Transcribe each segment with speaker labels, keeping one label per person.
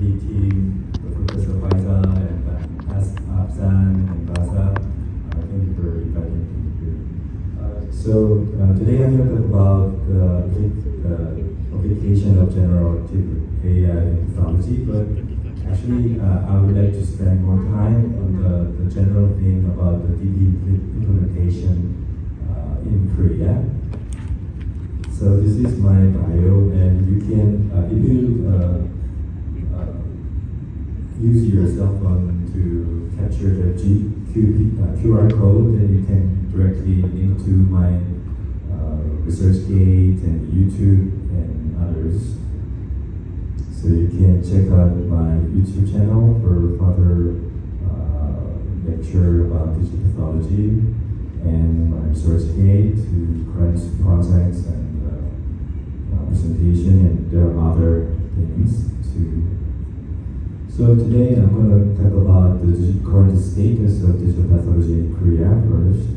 Speaker 1: PPT team, Professor Faisal and Afzan and Baza. Thank you for inviting me here. Today I'm going to talk about the application of generative AI in pathology, but actually I would like to spend more time on the general thing about the DB implementation in Korea. So this is my bio, and you can, if you use your cell phone to capture the QR code, then you can directly link to my ResearchGate and YouTube and others. So you can check out my YouTube channel for further lecture about digital pathology, and my ResearchGate to current projects and presentation, and there are other things too. So today I'm going to talk about the current status of digital pathology in Korea first,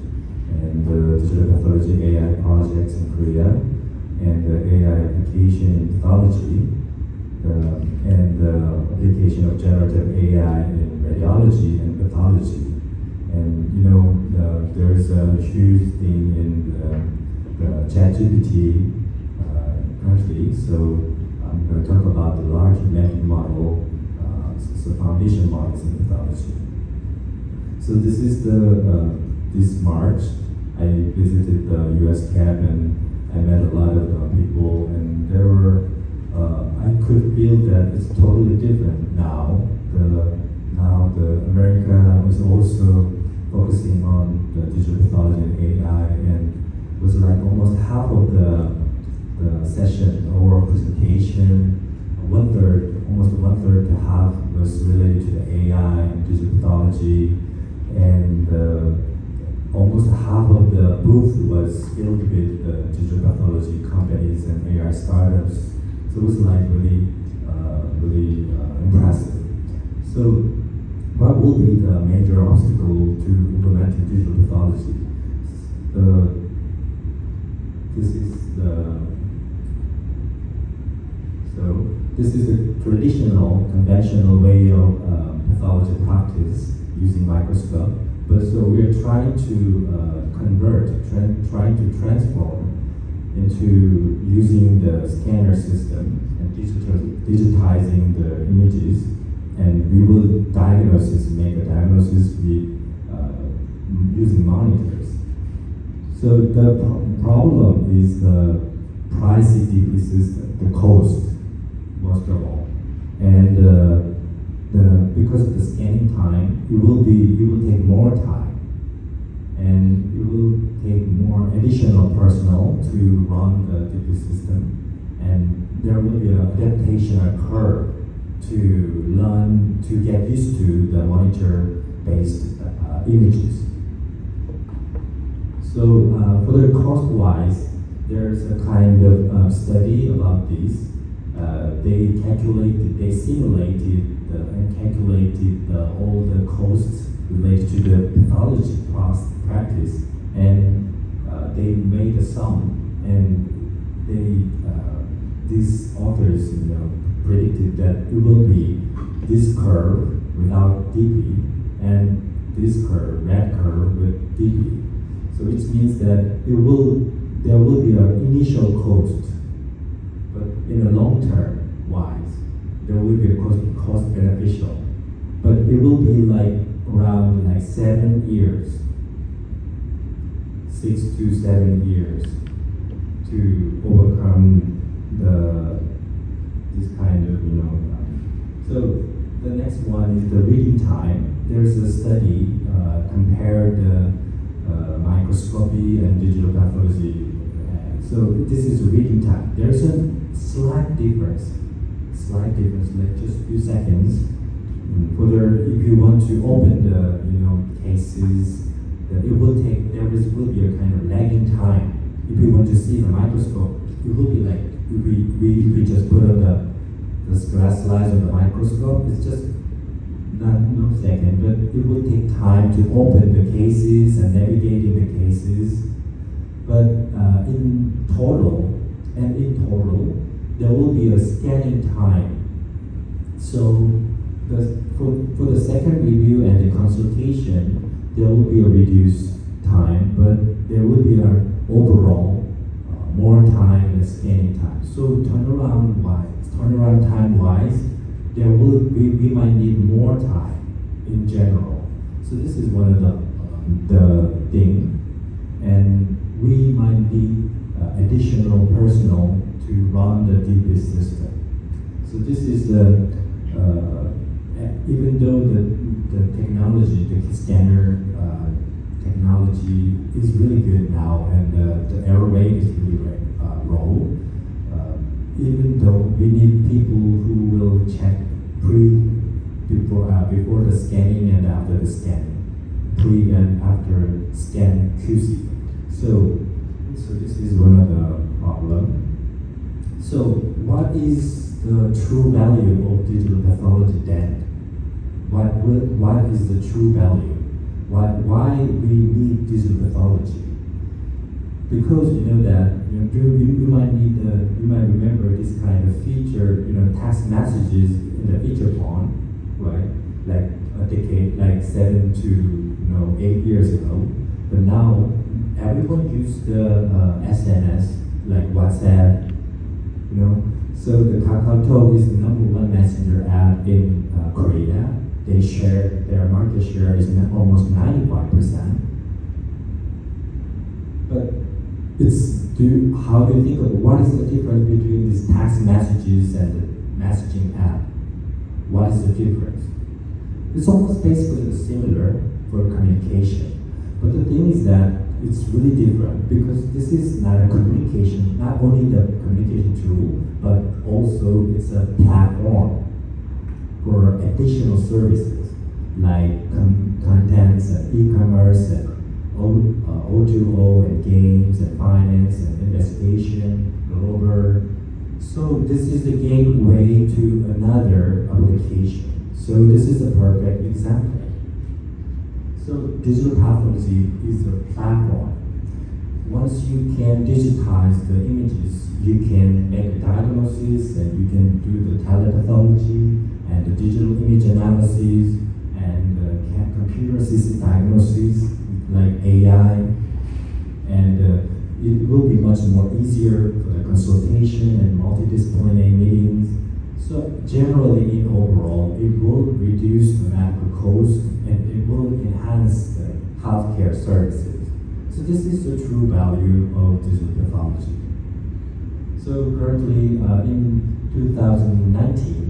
Speaker 1: and the digital pathology AI projects in Korea, and the AI application in pathology, and the application of generative AI in radiology and pathology. And you know, there's a huge thing in the ChatGPT currently, so I'm going to talk about the large language model, so foundation models in pathology. So this is this March, I visited the US CAP and I met a lot of people, and there were, I could feel that it's totally different now. Now the America was also focusing on the digital pathology and AI, and it was like almost half of the session or presentation, almost one third to half was related to the AI and digital pathology, and almost half of the booth was filled with digital pathology companies and AI startups. So it was like really impressive. So what will be the major obstacle to implementing digital pathology? This is the traditional, conventional way of pathology practice using microscope. But so we are trying to trying to transform into using the scanner system and digitizing the images, and we will make a diagnosis with using monitors. So the problem is the pricey DP system, the cost, most of all, and because of the scanning time, it will take more time, and it will take more additional personnel to run the DP system, and there will be an adaptation curve to learn to get used to the monitor-based images. So for the cost-wise, there's a kind of study about this. They simulated and calculated all the costs related to the pathology practice, and they made a sum, and these authors predicted that it will be this curve without DP and this curve, red curve with DP. So which means that there will be an initial cost, but in the long term wise, there will be a cost beneficial. But it will be like around 7 years, 6 to 7 years to overcome this kind of, So the next one is the reading time. There's a study compared the microscopy and digital pathology. So this is reading time. There's a slight difference, like just a few seconds. Whether if you want to open the cases, that there will be a kind of lagging time. If you want to see the microscope, it will be like if we just put on the glass slides on the microscope, it's just no second, but it will take time to open the cases and navigating the cases. But in total, there will be a scanning time So for the second review and the consultation, there will be a reduced time, but there will be an overall more time and scanning time. So turnaround time wise, we might need more time in general. So this is one of the thing, and we might need additional personnel to run the DP system. So this is even though the technology, the scanner technology is really good now, and the error rate is really low. Even though we need people who will check before the scanning and after the scanning, pre and after scan QC. So this is one of the problem. So what is the true value of digital pathology then? What is the true value? Why we need digital pathology? Because you know that you might remember this kind of feature, text messages in the feature phone, right? Like a decade, like 7 to 8 years ago. But now everyone uses the SNS, like WhatsApp, So the KakaoTalk is the #1 messenger app in Korea. Their market share is almost 95%. But how do you think of what is the difference between these text messages and the messaging app? What is the difference? It's almost basically similar for communication. But the thing is that it's really different because this is not a communication, not only the communication tool, but also it's a platform for additional services like contents and e-commerce and O2O and games and finance and investigation, global. So this is the gateway to another application. So this is a perfect example. So digital pathology is a platform. Once you can digitize the images, you can make a diagnosis and you can do the telepathology and the digital image analysis and computer-assisted diagnosis like AI, and it will be much more easier for the consultation and multidisciplinary meetings. So generally, in overall, it will reduce the medical cost and it will enhance the healthcare services. So this is the true value of digital pathology. So currently, in 2019,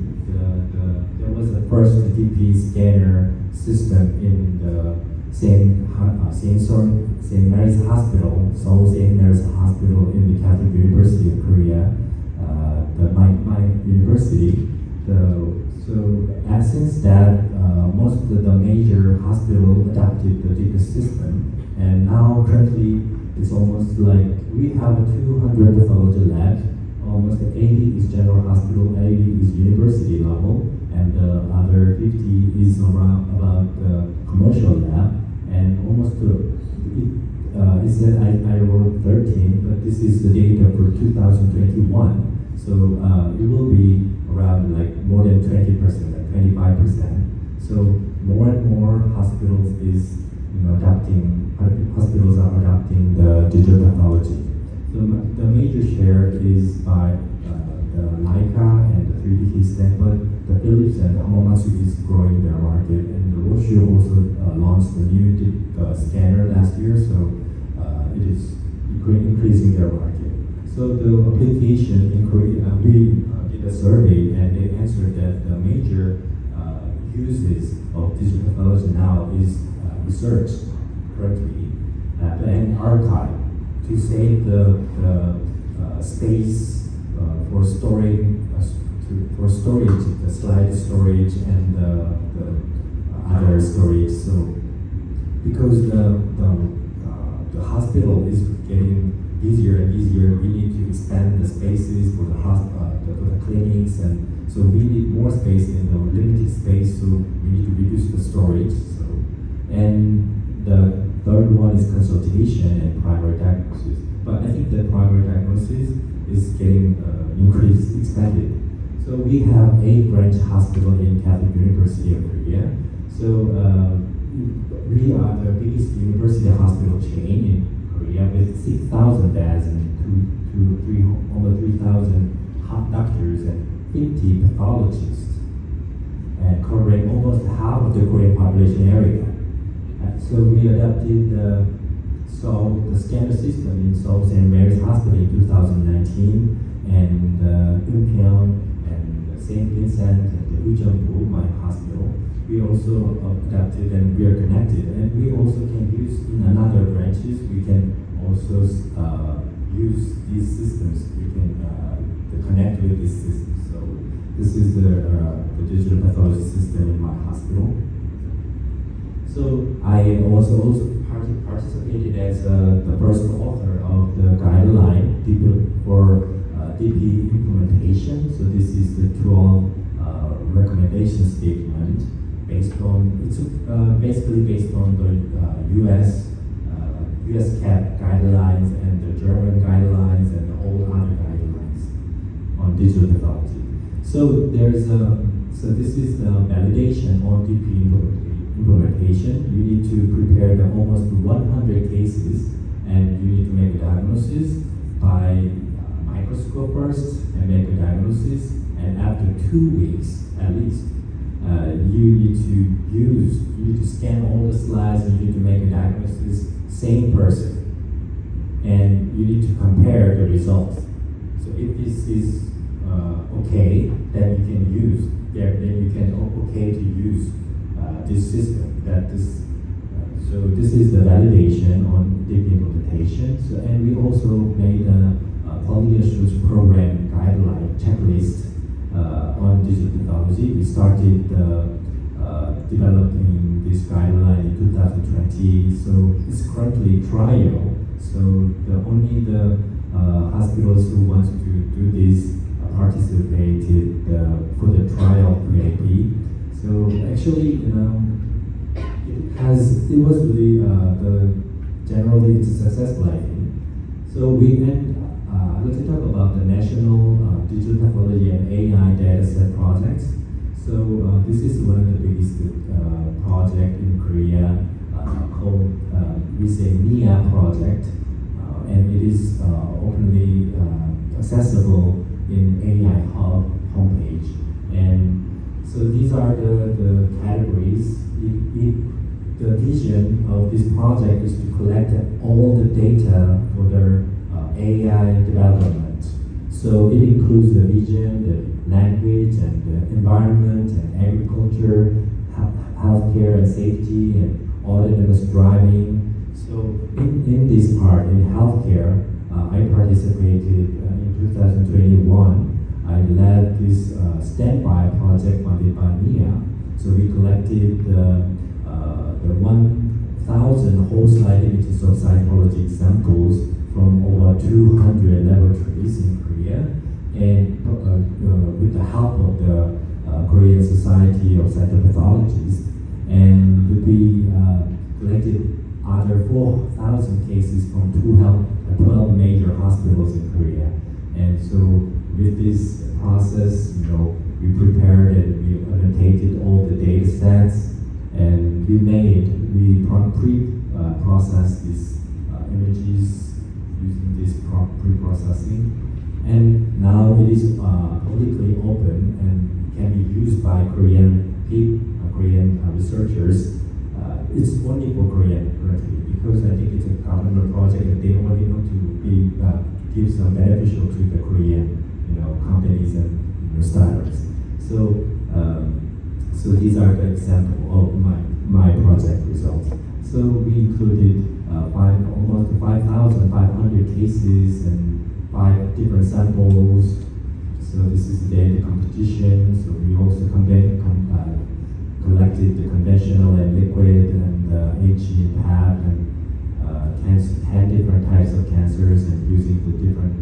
Speaker 1: there was the first DP scanner system in the St. Mary's Hospital, Seoul St. Mary's Hospital in the Catholic University of Korea, my university. Since that, most of the major hospitals adopted the DP system, and now currently it's almost like we have 200 pathology labs. Almost 80 is general hospital, 80 is university level, and the other 50 is about the commercial lab. And almost it said I wrote 13, but this is the data for 2021. So it will be around like more than 20%, like 25%. So more and more hospitals are adopting the digital pathology. So the major share is by the Leica and the 3D Histech, but the Philips and the Hamamatsu is growing their market, and the Roche also launched the new scanner last year, so it is increasing their market. So the application in Korea, we did a survey and they answered that the major uses of digital pathology now is research currently and archive to save the space for storing the slide storage and the other storage. So because the hospital is getting easier and easier, we need to expand the spaces for the clinics, and so we need more space in the limited space. So we need to reduce the storage. So, and the third one is consultation and primary diagnosis. But I think the primary diagnosis is getting expanded. So we have 8 branch hospitals in Catholic University of Korea. So we are the biggest university hospital chain in Korea with 6,000 beds and over 3,000 doctors and 50 pathologists, and covering almost half of the Korean population area. So we adopted the standard system in Seoul St. Mary's Hospital in 2019, and Incheon and St. Vincent and the Ujeonbu, my hospital. We also adapted and we are connected, and we also can use in another branches. We can also use these systems. We can connect with these systems. So this is the digital pathology system in my hospital. So I also participated as the first author of the guideline for DP implementation. So this is the 12 recommendation statement basically based on the US CAP guidelines and the German guidelines and all other guidelines on digital pathology. So this is the validation on DP implementation. You need to prepare the almost 100 cases, and you need to make a diagnosis by microscope first and make a diagnosis, and after 2 weeks at least, you need to scan all the slides, and you need to make a diagnosis, same person, and you need to compare the results. So if this is okay, then you can use, then you can okay to use this system. So this is the validation on the implementation. So, and we also made a quality assurance program guideline checklist on digital pathology. We started developing this guideline in 2020. So it's currently trial. So only the hospitals who want to do this participated for the trial PAP. So actually, it was really generally it's successful, I think. So let's talk about the national digital pathology and AI dataset projects. So this is one of the biggest project in Korea called we say NIA project, and it is openly accessible in AI Hub homepage. And so these are the categories. The vision of this project is to collect all the data for their AI development. So it includes the vision, the language, and the environment, and agriculture, healthcare and safety, and autonomous driving. So in this part, in healthcare, I participated in 2021. I led this standby project funded by NIA. So we collected the 1,000 whole slide images of cytology samples from over 200 laboratories in Korea, and with the help of the Korean Society of Cytopathologists, and we collected other 4,000 cases from 12 major hospitals in Korea. And so with this process, we prepared and we annotated all the data sets, and we pre-processed these images using this pre-processing, and now it is publicly open and can be used by Korean researchers. It's only for Korean currently, because I think it's a government project and they only want to give some beneficial to the Korean companies and startups. So these are the example of my project results. So we included almost 5,500 cases and 5 different samples. So this is the data composition. So we also collected the conventional and liquid and HE and PAP and 10 different types of cancers, and using the different.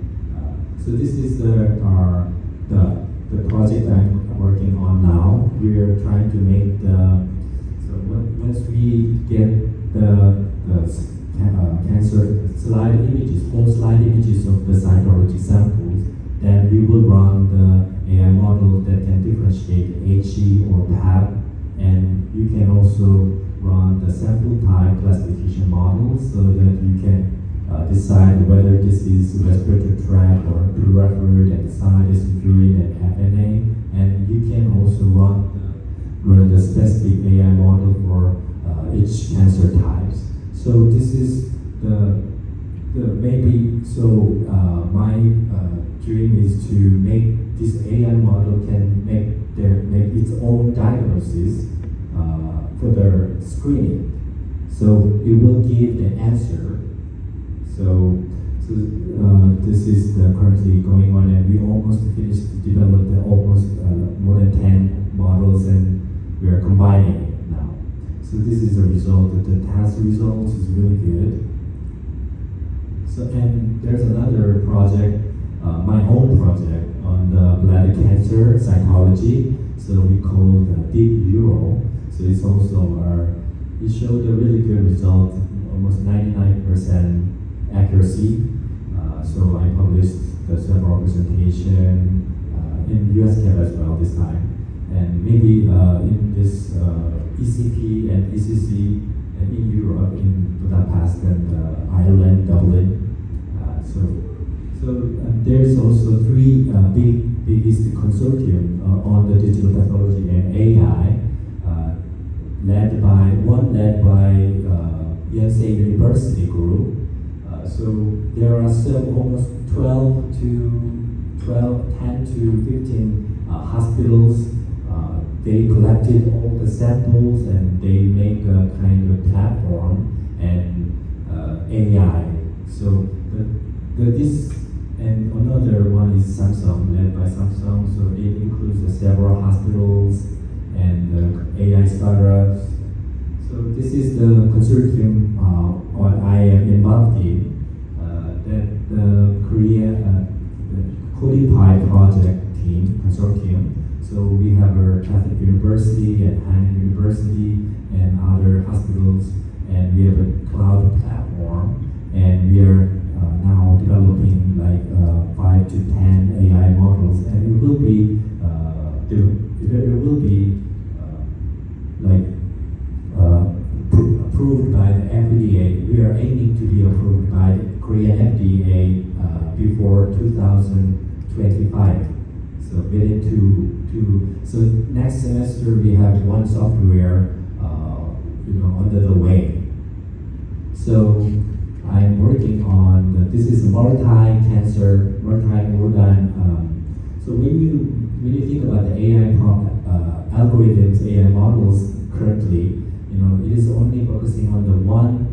Speaker 1: So this is the project I'm working on now. We are trying to make once we get the cancer slide images, whole slide images of the cytology samples, then we will run the AI model that can differentiate HE or PAP, and you can also run the sample type classification model so that you can decide whether this is respiratory tract or peripheral, and decide is urine and FNA, and you can also run the specific AI model for each cancer types. So this is the maybe so my dream is to make this AI model can make its own diagnosis for the screening. So it will give the answer. So this is currently going on, and we almost finished to develop almost more than 10 models, and we are combining it now. So this is the result. The test results is really good. So, and there's another project, my own project on the bladder cancer cytology. So we call the Deep Euro. So it's also it showed a really good result, almost 99% accuracy. So I published the several presentation in US CAP as well this time, and maybe in this ECP and ECC and in Europe, in Budapest and Ireland, Dublin. So there's also three biggest consortium on the digital pathology and AI, led by Yonsei University group. So there are still almost 10 to 15 hospitals. They collected all the samples and they make a kind of platform and AI. So this and another one is Samsung, led by Samsung. So it includes several hospitals and AI startups. So this is the consortium what I am involved in. That the Codify project team consortium. So we have our Catholic University and Han University and other hospitals, and we have a cloud platform, and we are now developing like 5 to 10 AI models, and it will be approved by the FDA. We are aiming to be approved by the Korean FDA before 2025. So within so next semester we have one software under the way. So I'm working on this is multi-organ. So when you think about the AI algorithms, AI models currently, it is only focusing on the one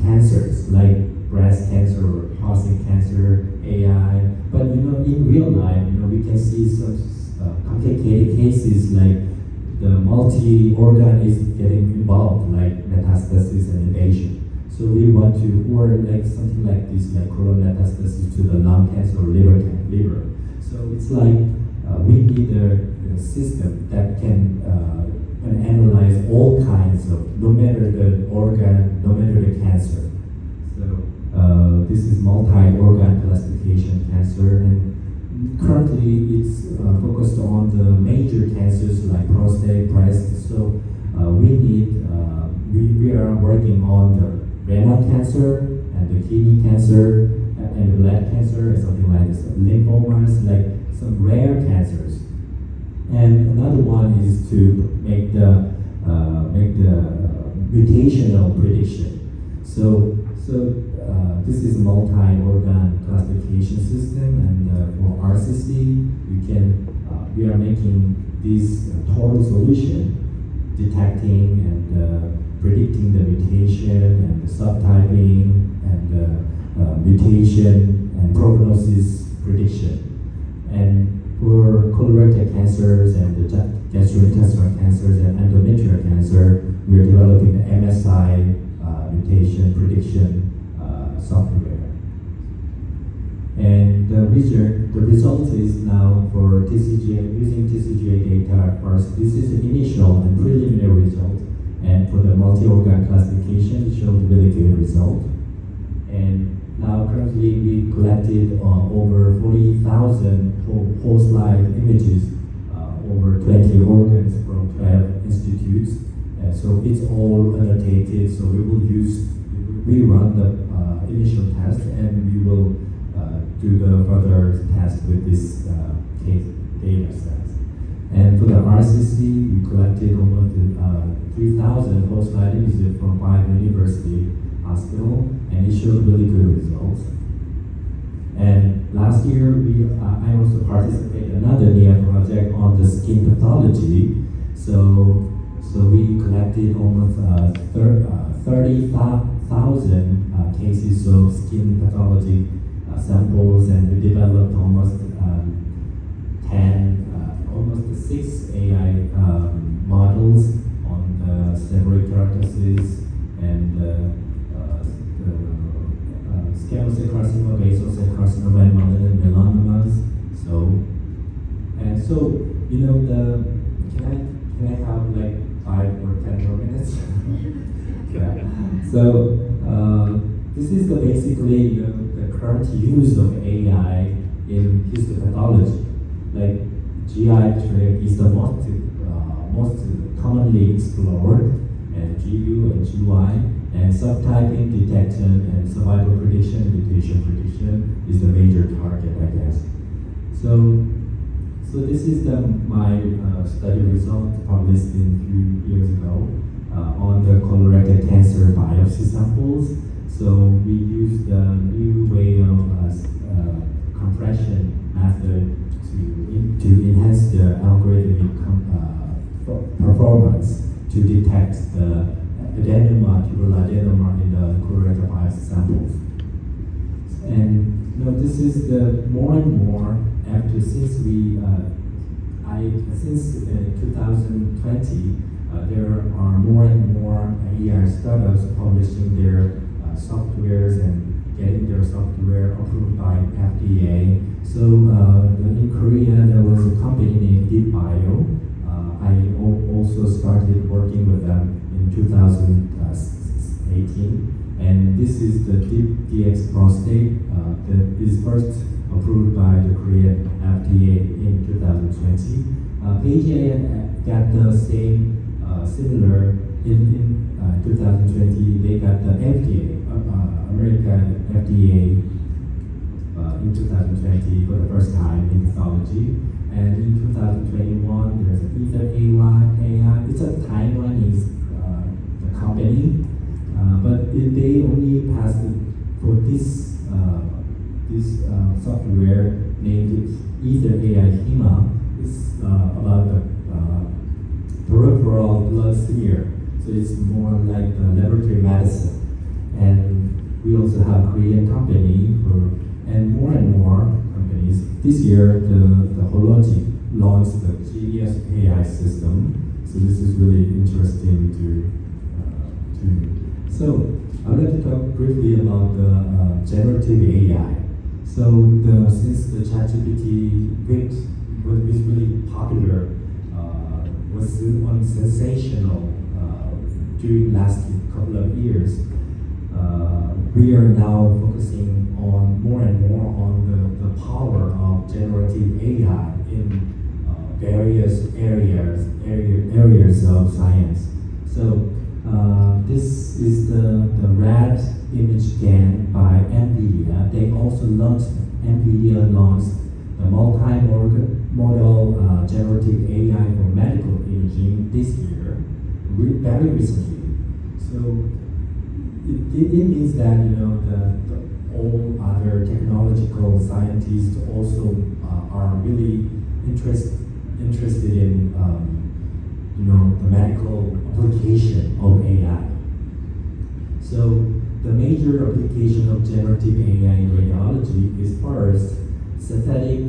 Speaker 1: cancers like breast cancer or prostate cancer AI. But in real life, we can see some complicated cases like the multi-organ is getting involved, like metastasis and invasion. So we want to, or like something like this, like colon metastasis to the lung cancer or liver. So it's like we need a system that can analyze all kinds of, no matter the organ, no matter the cancer. So this is multi-organ classification cancer, and currently it's focused on the major cancers like prostate, breast. So we are working on the renal cancer and the kidney cancer and the blood cancer and something like this, lymphomas, like some rare cancers. And another one is to make the mutational prediction. So this is a multi-organ classification system, and for RCC, we are making this total solution, detecting and predicting the mutation and the subtyping and mutation and prognosis prediction. And for colorectal cancers and the gastrointestinal cancers and endometrial cancer, we are developing the MSI mutation prediction software. And the result is now for TCGA, using TCGA data first. This is the initial and preliminary result. And for the multi-organ classification, it showed really good result. And Now currently we collected over 40,000 whole slide images, over 20 organs from 12 institutes. So it's all annotated, so we will run the initial test and we will do the further test with this case data set. And for the RCC, we collected almost 3,000 whole slide images from 5 university hospital, and it showed really good results. And last year, I also participated in another NIA project on the skin pathology. So we collected almost 30,000 cases of skin pathology samples, and we developed almost 6 AI models on the several keratosis and squamous cell carcinoma, basal cell carcinoma, and malignant melanomas. Can I have like 5 or 10 more minutes? Yeah. So this is basically the current use of AI in histopathology. Like GI tract is the most commonly explored, and GU and GY, and subtyping detection and survival prediction and mutation prediction is the major target, I guess. So this is my study result published a few years ago on the colorectal cancer biopsy samples. So we used the new way of compression method to enhance the algorithmic performance to detect the adenoma, tubular adenoma in the colorectal biopsy samples. And this is the more and more after since 2020, there are more and more AI startups publishing their softwares and getting their software approved by FDA. So in Korea, there was a company named DeepBio. I also started working with them in 2018, and this is the DeepDX prostate that is first approved by the Korean FDA in 2020. PGA got the same similar in 2020. They got the FDA, American FDA in 2020 for the first time in pathology. And in 2021, there's Ether AI. It's a Taiwanese company, but they only passed for this software named Ether AI HEMA. It's about the peripheral blood smear, so it's more like the laboratory medicine. And we also have Korean company and more companies. This year, the Pathology launched the Genius AI system. So this is really interesting to me. So I'd like to talk briefly about the generative AI. So since the ChatGPT was really popular, was sensational during last couple of years, we are now focusing on more and more on the power of generative AI in various areas of science. So this is the red image scan by NVIDIA. They also NVIDIA launched the multi-modal generative AI for medical imaging this year, very recently. So it means that all other technological scientists also are really interested in the medical application of AI. So the major application of generative AI in radiology is first synthetic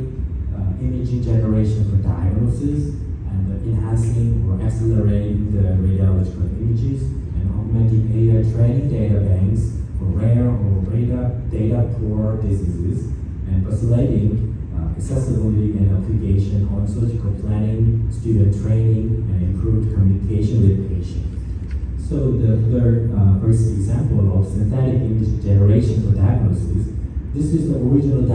Speaker 1: imaging generation for diagnosis and enhancing or accelerating the radiological images, and augmenting AI training data banks for rare or data poor diseases, and facilitating accessibility and application on surgical planning, student training, and improved communication with patients. So the third first example of synthetic image generation for diagnosis, this is the original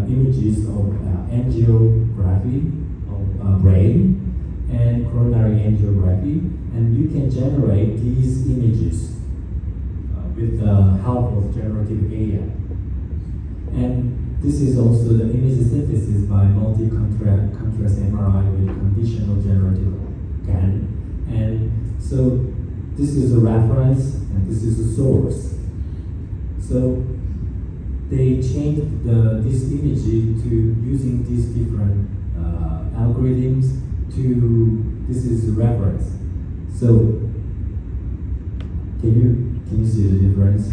Speaker 1: images of angiography of brain and coronary angiography, and you can generate these images with the help of generative AI. And this is also the image synthesis by multi-contrast MRI with conditional generative GAN. And so this is a reference and this is a source. So they changed this image to using these different algorithms to, this is a reference. So can you see the difference?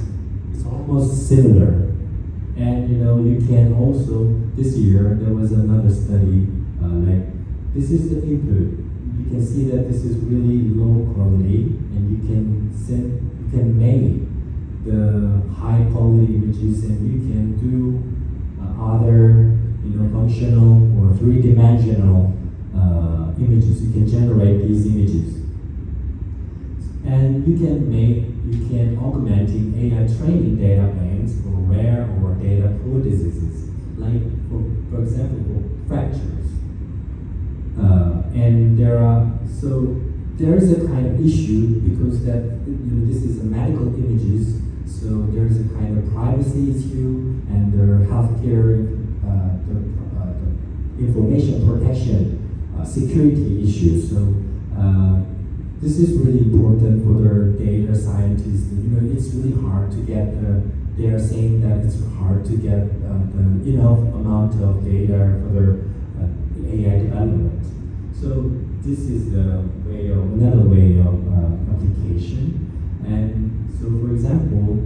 Speaker 1: It's almost similar. And you can also, this year there was another study, like this is the input. You can see that this is really low quality, and you can make the high quality images, and you can do other functional or three-dimensional images. You can generate these images, and you can augmenting AI training data banks for rare or data poor diseases, like for example for fractures. And there is a kind of issue because that this is a medical images, so there is a kind of privacy issue and the healthcare, the information protection, security issues. So this is really important for the data scientists. It's really hard to get. They are saying that it's hard to get the enough amount of data for their AI development. So this is another way of application. And so, for example,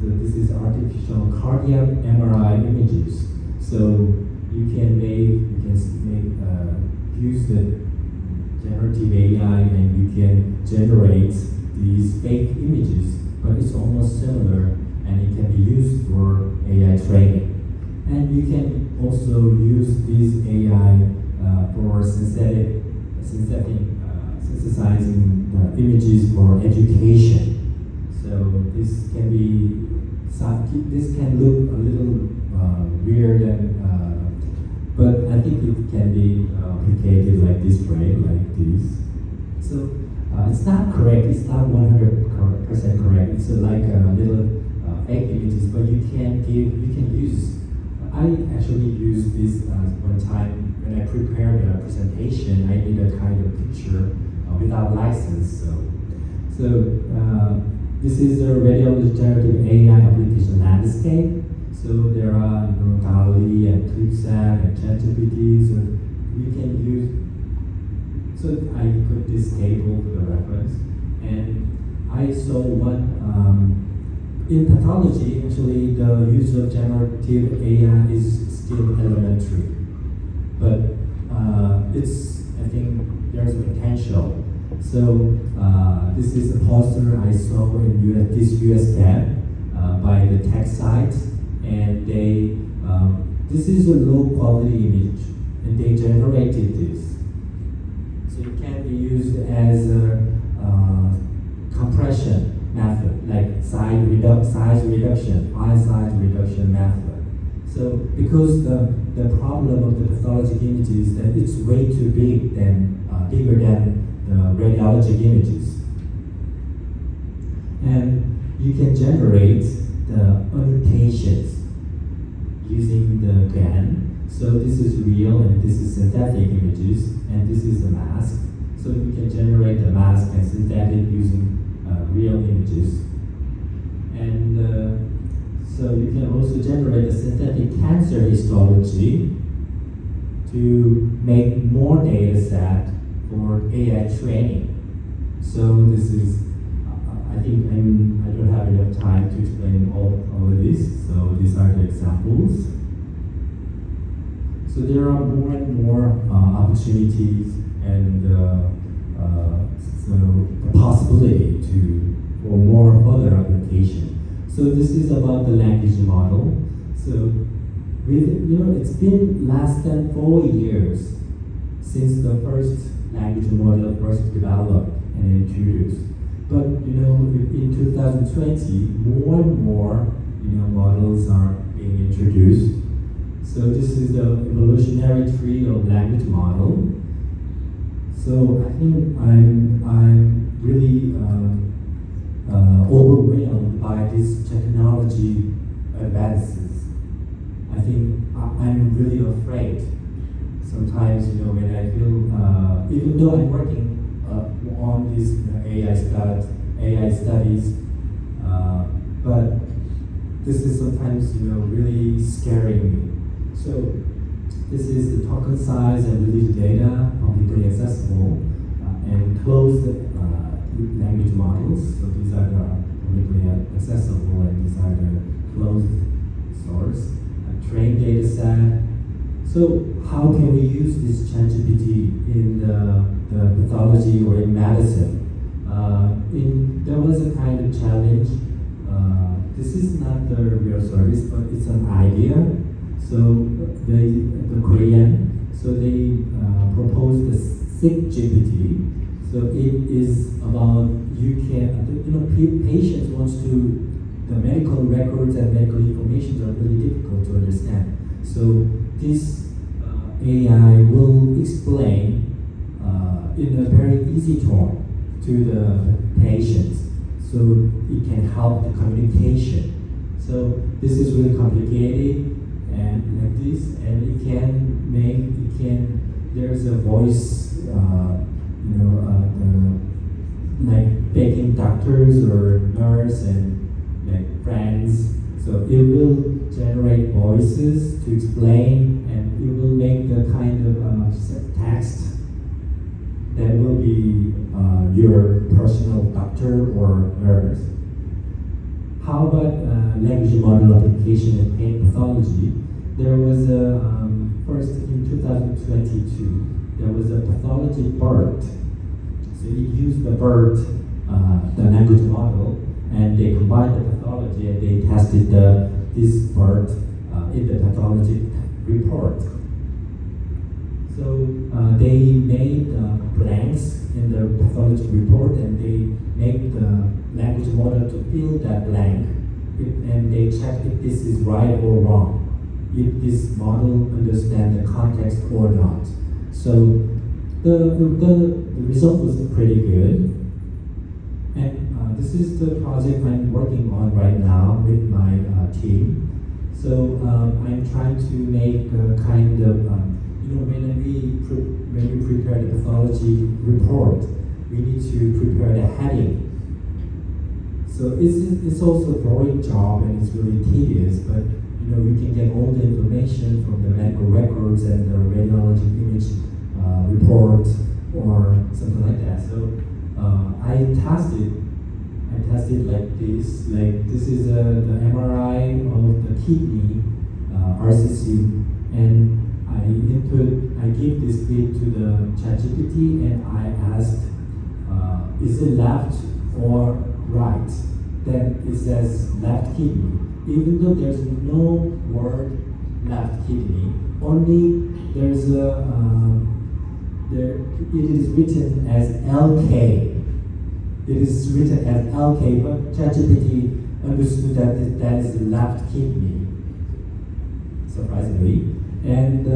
Speaker 1: this is artificial cardiac MRI images. So you can use the generative AI and you can generate these fake images, but it's almost similar, and it can be used for AI training. And you can also use this AI for synthesizing images for education. So this can look a little weird, but I think it can be applicated like this way, like this. So it's not correct. It's not 100% correct. It's like a little fake images, but you can use. I actually used this one time when I prepared a presentation. I did a kind of picture without license. So this is the radio generative AI application landscape. So there are DALL-E and ClipSat and ChatGPT. So you can use. So I put this table for the reference, and I saw one. In pathology, actually, the use of generative AI is still elementary, but I think there's a potential. So this is a poster I saw in this US Gap by the tech site, and this is a low quality image, and they generated this. So it can be used as a compression method, like size reduction, file size reduction method. So because the problem of the pathologic image is that it's way too big bigger than the radiologic images. And you can generate the annotations using the GAN. So this is real and this is synthetic images, and this is the mask. So you can generate the mask and synthetic using real images. And so you can also generate a synthetic cancer histology to make more data set for AI training. So this is, I think I don't have enough time to explain all of this. So these are the examples. So there are more and more opportunities and so the possibility for more other application. So this is about the language model. So it's been less than 4 years since the first language model first developed and introduced. But in 2020, more and more models are being introduced. So this is the evolutionary tree of language model. So I think I'm really overwhelmed by this technology advances. I think I'm really afraid. Sometimes when I feel, even though I'm working on this AI studies, but this is sometimes really scaring me. So this is the token size and release data, publicly accessible, and closed language models. So these are the publicly accessible, and these are the closed source. A trained data set. So how can we use this ChatGPT in the pathology or in medicine? There was a kind of challenge. This is not the real service, but it's an idea. So the Korean, so they proposed the sick GPT. So it is about patients wants to, the medical records and medical information are really difficult to understand. So this AI will explain in a very easy tone to the patients, so it can help the communication. So this is really complicated, and like this, and there's a voice, like begging doctors or nurse and like friends. So it will generate voices to explain, and it will make the kind of text that will be your personal doctor or nurse. How about language model application in pain pathology? There was a, first in 2022, there was a pathology BERT. So it used the BERT, the language model, and they combined the pathology and they tested this BERT in the pathology report. So they made blanks in the pathology report, and they made the language model to fill that blank, and they checked if this is right or wrong, if this model understands the context or not. So the result was pretty good. And this is the project I'm working on right now with my team. So I'm trying to make a kind of, when we prepare the pathology report, we need to prepare the heading. So it's also a boring job and it's really tedious, but we can get all the information from the medical records and the radiology image report or something like that. So I tested like this. Like this is the MRI of the kidney RCC, and I give this bit to the ChatGPT, and I asked, is it left or right? Then it says left kidney, even though there's no word left kidney. Only there's it is written as LK. It is written as LK, but ChatGPT understood that that is the left kidney, surprisingly. And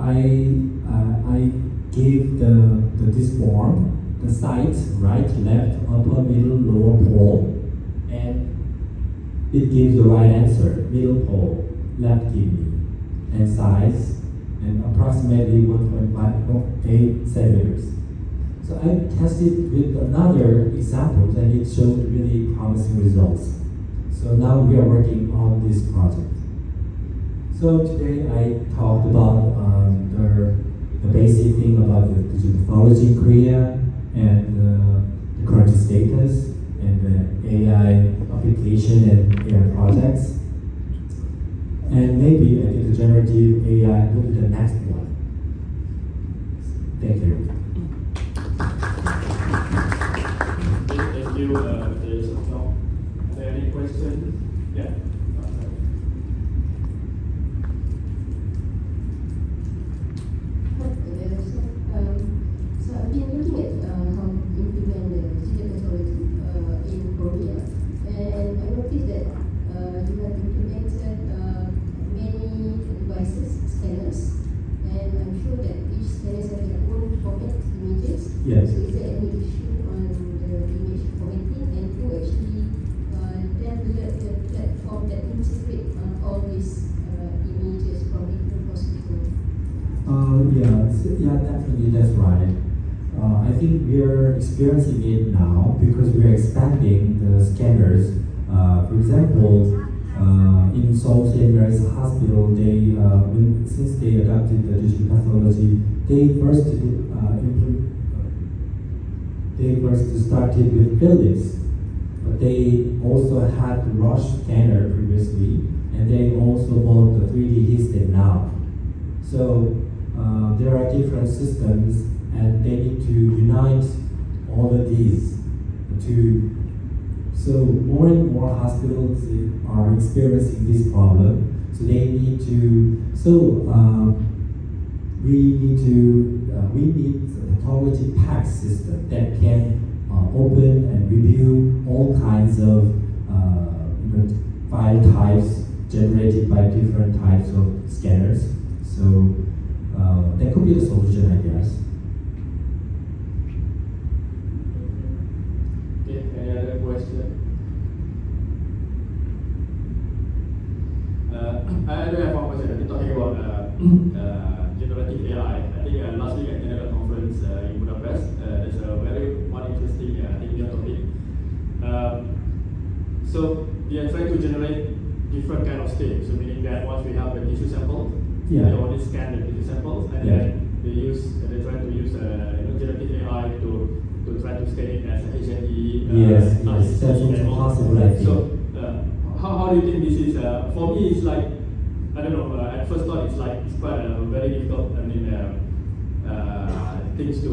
Speaker 1: I gave this form, the sides, right, left, upper, middle, lower pole, and it gives the right answer, middle pole, left kidney, and size, and approximately 1.8 centimeters. So I tested with another example, and it showed really promising results. So now we are working on this project. So today I talked about the basic thing about the digital pathology in Korea, and the current status, and the AI application and AI projects. And maybe I think the generative AI will be the next one. Thank you.
Speaker 2: Thank you, Mr. Chong. Are there any questions? Yeah.
Speaker 3: So I've been looking at how to implement the digital
Speaker 1: Yes.
Speaker 3: So is there any issue on the image formatting, and who actually developed the platform that integrate all these images from different hospitals?
Speaker 1: Yeah, definitely that's right. I think we're experiencing it now because we're expanding the scanners. For example, in Seoul St. Mary's Hospital, since they adopted the digital pathology, they first started with Philips, but they also had the Roche scanner previously, and they also bought the 3D histone now. So there are different systems, and they need to unite all of these so more and more hospitals are experiencing this problem. So they need to. We need a pathology PACS system that can open and review all kinds of file types generated by different types of scanners. So that could be the solution, I guess.
Speaker 2: Okay, any other question? I do have one question. I've been talking about generative AI. I think last week at the conference in Budapest, there's a one interesting new topic. So we are trying to generate different kind of stains. So meaning that once we have the tissue sample, they only scan the tissue samples, and then they try to use generative AI to try to stain it as a H&E.
Speaker 1: Yes, that's also possible, I think.
Speaker 2: So how do you think this is? For me, it's like, I don't know. At first thought, it's quite very difficult. I mean, things to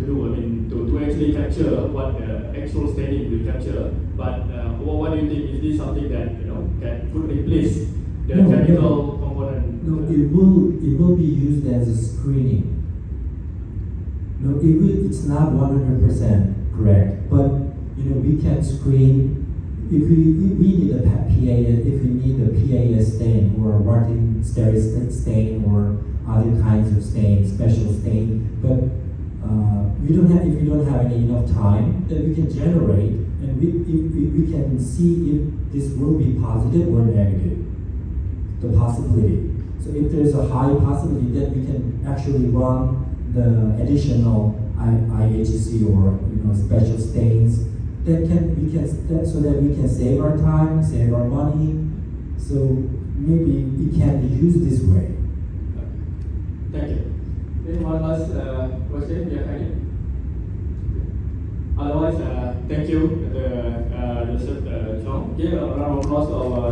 Speaker 2: do. I mean, to actually capture what the actual staining will capture. But what do you think? Is this something that could replace the chemical component?
Speaker 1: No, it will be used as a screening. No, it's not 100% correct, but we can screen. If we need a PAS stain or a Martin stereoscopic stain or other kinds of stain, special stain, but if we don't have enough time, then we can generate, and we can see if this will be positive or negative, the possibility. So if there's a high possibility, then we can actually run the additional IHC or special stains so that we can save our time, save our money. So maybe it can be used this way.
Speaker 2: Thank you. Then one last question, you have any? Otherwise, thank you, Joseph Chong. Give a round of applause to our